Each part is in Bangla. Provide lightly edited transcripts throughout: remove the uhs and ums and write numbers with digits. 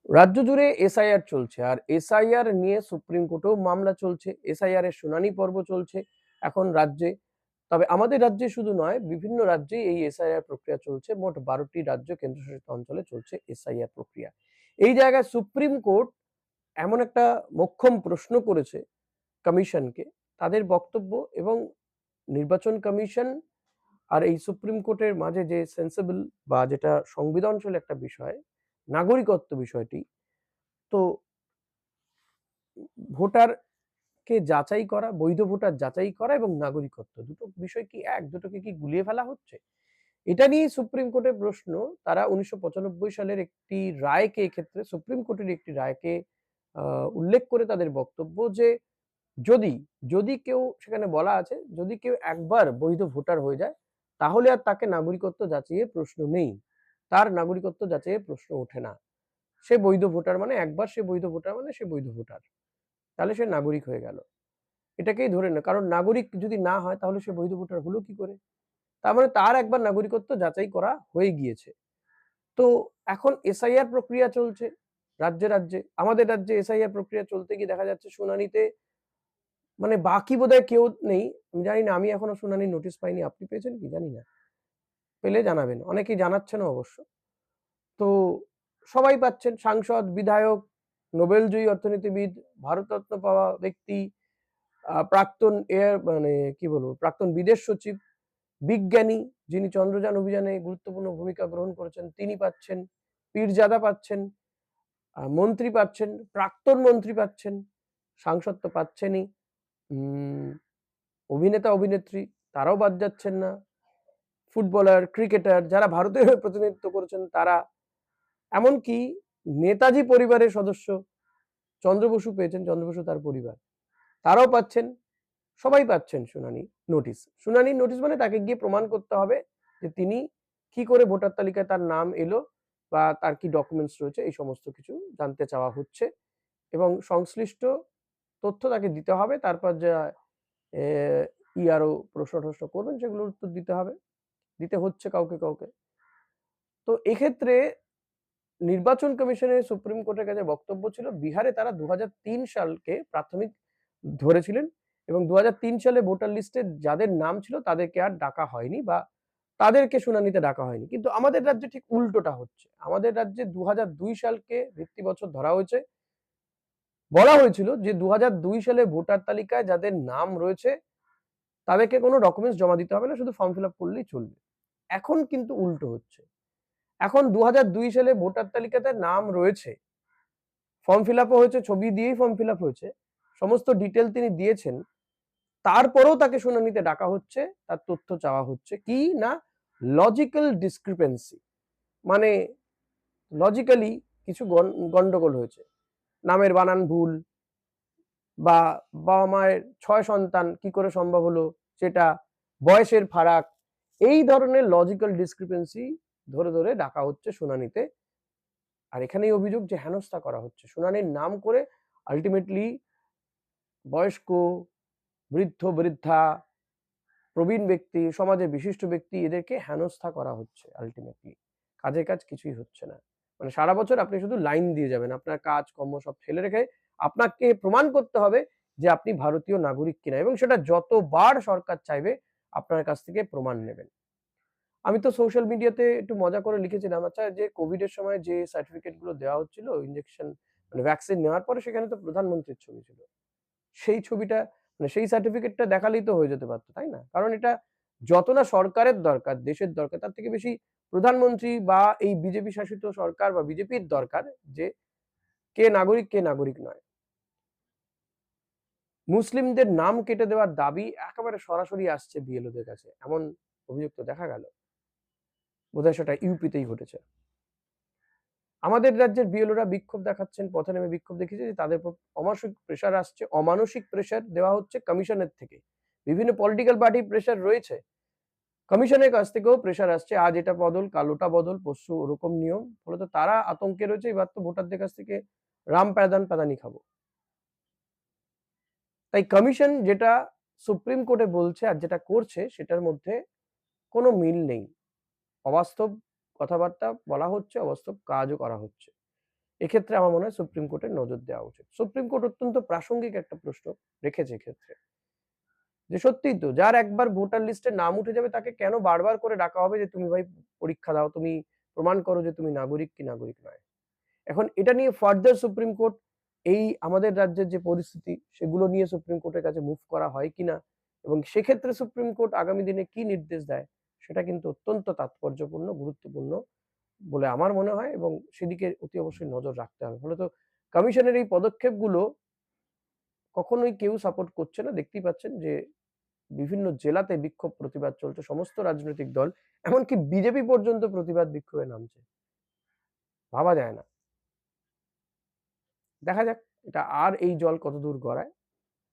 রাজ্য জুড়ে এসআইআর চলছে আর এসআইআর নিয়ে সুপ্রিম কোর্টেও মামলা চলছে। এসআইআর এর শুনানি পর্ব চলছে এখন রাজ্যে। তবে আমাদের রাজ্যে শুধু নয়, বিভিন্ন রাজ্যে এই এসআইআর প্রক্রিয়া চলছে। মোট 12টি রাজ্য কেন্দ্রশাসিত অঞ্চলে চলছে এসআইআর প্রক্রিয়া। এই জায়গায় সুপ্রিম কোর্ট এমন একটা মোক্ষম প্রশ্ন করেছে কমিশনকে। তাদের বক্তব্য এবং নির্বাচন কমিশন আর এই সুপ্রিম কোর্টের মাঝে যে সেন্সিবল বা যেটা সংবেদনশীল একটা বিষয়, নাগরিকত্ব বিষয়টি, তো ভোটারকে যাচাই করা, বৈধ ভোটার যাচাই করা এবং নাগরিকত্ব দুটো বিষয় কি এক? দুটোকে কি গুলিয়ে ফেলা হচ্ছে? এটা নিয়ে সুপ্রিম কোর্টের প্রশ্ন। তারা 1995 সালের একটি রায়কে, এক্ষেত্রে সুপ্রিম কোর্টের একটি রায়কে উল্লেখ করে তাদের বক্তব্য যে যদি যদি কেউ, সেখানে বলা আছে, যদি কেউ একবার বৈধ ভোটার হয়ে যায় তাহলে আর তাকে নাগরিকত্ব যাচাইয়ের প্রশ্ন নেই। তার নাগরিকত্ব যাচাইয়ের প্রশ্ন ওঠে না। সে বৈধ ভোটার মানে একবার সে বৈধ ভোটার মানে সে বৈধ ভোটার। তাহলে সে নাগরিক হয়ে গেল। এটাকেই ধরে না, কারণ নাগরিক যদি না হয় তাহলে সে বৈধ ভোটার হলো কি করে? তার মানে তার একবার নাগরিকত্ব যাচাই করা হয়ে গিয়েছে। তো এখন এসআইআর প্রক্রিয়া চলছে রাজ্যে রাজ্যে। আমাদের রাজ্যে এসআইআর প্রক্রিয়া চলতে গিয়ে দেখা যাচ্ছে শুনানিতে মানে বাকি বোধহয় কেউ নেই। আমি জানি না, আমি এখনো শুনানির নোটিশ পাইনি। আপনি পেয়েছেন কি জানি না। পেলে জানাবেন। অনেকেই জানাচ্ছেনও অবশ্য। তো সবাই পাচ্ছেন, সাংসদ, বিধায়ক, নোবেলজয়ী অর্থনীতিবিদ, ভারতরত্ন পাওয়া ব্যক্তি, প্রাক্তন এয়ার মানে কি বলবো, প্রাক্তন বিদেশ সচিব, বিজ্ঞানী যিনি চন্দ্রযান অভিযানে গুরুত্বপূর্ণ ভূমিকা গ্রহণ করেছেন তিনি পাচ্ছেন, পীরজাদা পাচ্ছেন, মন্ত্রী পাচ্ছেন, প্রাক্তন মন্ত্রী পাচ্ছেন, সাংসদ তো পাচ্ছেনই, উম অভিনেতা অভিনেত্রী তারাও বাদ যাচ্ছেন না, ফুটবলার, ক্রিকেটার যারা ভারতের হয়ে প্রতিনিধিত্ব করেছেন তারা, এমনকি নেতাজি পরিবারের সদস্য চন্দ্র বসু পেয়েছেন, চন্দ্র বসু তার পরিবার, তারাও পাচ্ছেন। সবাই পাচ্ছেন শুনানি নোটিশ। শুনানির নোটিশ মানে তাকে গিয়ে প্রমাণ করতে হবে যে তিনি কি করে ভোটার তালিকায় তার নাম এলো বা তার কি ডকুমেন্টস রয়েছে, এই সমস্ত কিছু জানতে চাওয়া হচ্ছে এবং সংশ্লিষ্ট তথ্য তাকে দিতে হবে। তারপর যা ইআরও প্রশ্ন টশ্ন করবেন সেগুলোর উত্তর দিতে হবে, দিতে হচ্ছে কাউকে কাউকে। তো এক্ষেত্রে নির্বাচন কমিশনের সুপ্রিম কোর্টের কাছে বক্তব্য ছিল বিহারে তারা 2003 সালকে প্রাথমিক ধরেছিলেন এবং 2003 সালে ভোটার লিস্টে যাদের নাম ছিল তাদেরকে আর ডাকা হয়নি বা তাদেরকে শুনানিতে ডাকা হয়নি। কিন্তু আমাদের রাজ্যে ঠিক উল্টোটা হচ্ছে। আমাদের রাজ্যে 2002 সালকে ভিত্তি বছর ধরা হয়েছে। বলা হয়েছিল যে 2002 সালে ভোটার তালিকায় যাদের নাম রয়েছে তাদেরকে কোনো ডকুমেন্টস জমা দিতে হবে না, শুধু ফর্ম ফিল আপ করলেই চলবে। এখন কিন্তু উল্টো হচ্ছে। এখন 2002 সালে ভোটার তালিকাতে নাম রয়েছে, ফর্ম ফিল আপও হয়েছে, ছবি দিয়েই ফর্ম ফিল আপ হয়েছে, সমস্ত ডিটেল তিনি দিয়েছেন, তারপরেও তাকে শুনানিতে ডাকা হচ্ছে, তার তথ্য চাওয়া হচ্ছে কি না লজিক্যাল ডিসক্রিপেন্সি, মানে লজিক্যালি কিছু গন্ডগোল হয়েছে, নামের বানান ভুল বা বাবা মায়ের 6 সন্তান কি করে সম্ভব হলো সেটা, বয়সের ফারাক, এই ধরনের লজিক্যাল ডিসক্রিপেন্সি ধরে ধরে ডাকা হচ্ছে শুনানিতে। আর এখানেই অভিযোগ যে হেনস্থা করা হচ্ছে শুনানির নাম করে। আলটিমেটলি বয়স্ক, বৃদ্ধ বৃদ্ধা, প্রবীণ ব্যক্তি, সমাজের বিশিষ্ট ব্যক্তি, এদেরকে হেনস্থা করা হচ্ছে। আলটিমেটলি কাজের কাজ কিছুই হচ্ছে না। মানে সারা বছর আপনি শুধু লাইন দিয়ে যাবেন, আপনার কাজ কর্ম সব ফেলে রেখে আপনাকে প্রমাণ করতে হবে যে আপনি ভারতীয় নাগরিক কিনা, এবং সেটা যতবার সরকার চাইবে আপনার কাছ থেকে প্রমাণ নেবেন। আমি তো সোশ্যাল মিডিয়াতে একটু মজা করে লিখেছিলাম, আচ্ছা যে কোভিড এর সময় যে সার্টিফিকেট গুলো দেওয়া হচ্ছিল ইনজেকশন মানে ভ্যাকসিন নেওয়ার পরে, সেখানে তো প্রধানমন্ত্রীর ছবি ছিল। সেই ছবিটা মানে সেই সার্টিফিকেটটা দেখালেই তো হয়ে যেতে পারতো, তাই না? কারণ এটা যত না সরকারের দরকার, দেশের দরকার, তার থেকে বেশি প্রধানমন্ত্রী বা এই বিজেপি শাসিত সরকার বা বিজেপির দরকার যে কে নাগরিক কে নাগরিক নয়। মুসলিমদের নাম কেটে দেওয়ার দাবি একেবারে সরাসরি আসছে বিএলওদের কাছে, এমন অভিযোগ তো দেখা গেল। বোধহয় সেটা ইউপিতেই ঘটেছে। আমাদের রাজ্যের বিএলওরা বিক্ষোভ দেখাচ্ছেন, পথে নেমে বিক্ষোভ দেখিয়েছে যে তাদের উপর অমানসিক প্রেশার আসছে, অমানসিক প্রেশার দেওয়া হচ্ছে কমিশনের থেকে। বিভিন্ন পলিটিক্যাল পার্টির প্রেশার রয়েছে, কমিশনের কাছ থেকেও প্রেশার আসছে। আজ এটা বদল, কাল ওটা বদল, পরশু ওরকম নিয়ম। ফলত তারা আতঙ্কে রয়েছে, এবার তো ভোটারদের কাছ থেকে রাম প্যাদান প্যাদানি খাবো। তাই কমিশন যেটা সুপ্রিম কোর্টে বলছে আর যেটা করছে সেটার মধ্যে কোনো মিল নেই। অবাস্তব কথাবার্তা বলা হচ্ছে, অবাস্তব কাজও করা হচ্ছে। এক্ষেত্রে আমার মনে হয় সুপ্রিম কোর্টের নজর দেওয়া উচিত। সুপ্রিম কোর্ট অত্যন্ত প্রাসঙ্গিক একটা প্রশ্ন রেখেছে এক্ষেত্রে। যে সত্যিই তো যার একবার ভোটার লিস্টে নাম উঠে যাবে তাকে কেন বারবার করে ডাকা হবে যে তুমি ভাই পরীক্ষা দাও, তুমি প্রমাণ করো যে তুমি নাগরিক কি নাগরিক নয়। এখন এটা নিয়ে ফার্দার সুপ্রিম কোর্ট এই আমাদের রাজ্যের যে পরিস্থিতি সেগুলো নিয়ে সুপ্রিম কোর্টের কাছে মুভ করা হয় কিনা এবং সেক্ষেত্রে সুপ্রিম কোর্ট আগামী দিনে কি নির্দেশ দেয় সেটা কিন্তু অত্যন্ত তাৎপর্যপূর্ণ, গুরুত্বপূর্ণ বলে আমার মনে হয় এবং সেদিকে অতি অবশ্যই নজর রাখতে হবে। ফলত কমিশনের এই পদক্ষেপগুলো কখনোই কেউ সাপোর্ট করছে না। দেখতেই পাচ্ছেন যে বিভিন্ন জেলাতে বিক্ষোভ প্রতিবাদ চলছে। সমস্ত রাজনৈতিক দল এমনকি বিজেপি পর্যন্ত প্রতিবাদ বিক্ষোভে নামছে। ভাবা যায় না। দেখা যাক এটা আর এই জল কতদূর গড়ায়।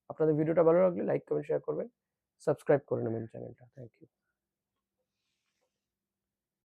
আপনাদের ভিডিওটা ভালো লাগলে লাইক, কমেন্ট, শেয়ার করবেন। সাবস্ক্রাইব করে নেবেন চ্যানেলটা। Thank you.